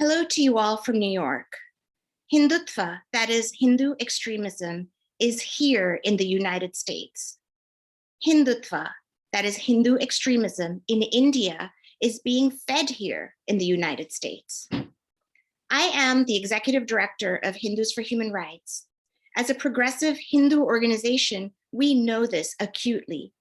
Hello to you all from New York. Hindutva, that is Hindu extremism, is here in the United States. Hindutva, that is Hindu extremism in India, is being fed here in the United States. I am the executive director of Hindus for Human Rights. As a progressive Hindu organization, we know this acutely.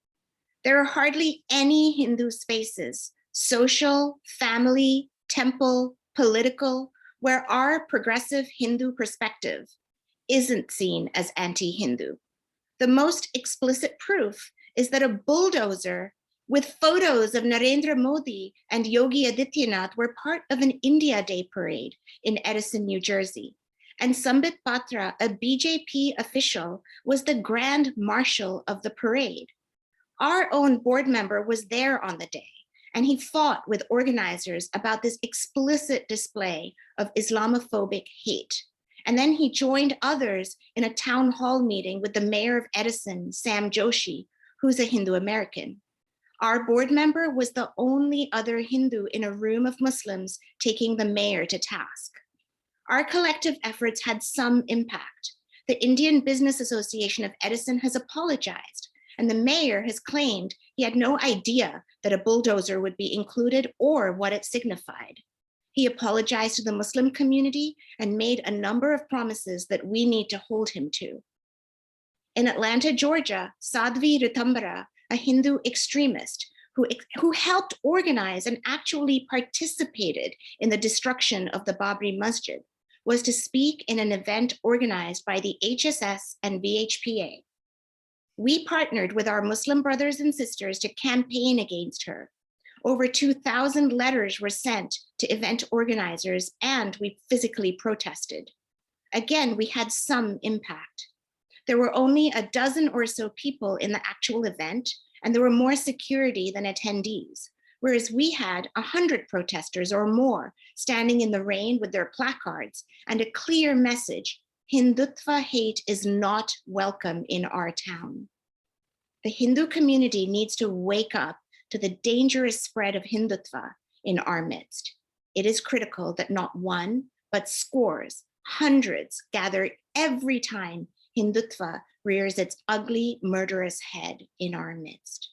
There are hardly any Hindu spaces, social, family, temple, political, where our progressive Hindu perspective isn't seen as anti-Hindu. The most explicit proof is that a bulldozer with photos of Narendra Modi and Yogi Adityanath were part of an India Day parade in Edison, New Jersey. And Sambit Patra, a BJP official, was the grand marshal of the parade. Our own board member was there on the day, and he fought with organizers about this explicit display of Islamophobic hate. And then he joined others in a town hall meeting with the mayor of Edison, Sam Joshi, who's a Hindu American. Our board member was the only other Hindu in a room of Muslims taking the mayor to task. Our collective efforts had some impact. The Indian Business Association of Edison has apologized, and the mayor has claimed he had no idea that a bulldozer would be included or what it signified. He apologized to the Muslim community and made a number of promises that we need to hold him to. In Atlanta, Georgia, Sadhvi Ritambara, a Hindu extremist who helped organize and actually participated in the destruction of the Babri Masjid, was to speak in an event organized by the HSS and VHPA. We partnered with our Muslim brothers and sisters to campaign against her. Over 2,000 letters were sent to event organizers, and we physically protested. Again, we had some impact. There were only a dozen or so people in the actual event, and there were more security than attendees, whereas we had 100 protesters or more standing in the rain with their placards and a clear message: Hindutva hate is not welcome in our town. The Hindu community needs to wake up to the dangerous spread of Hindutva in our midst. It is critical that not one, but scores, hundreds gather every time Hindutva rears its ugly, murderous head in our midst.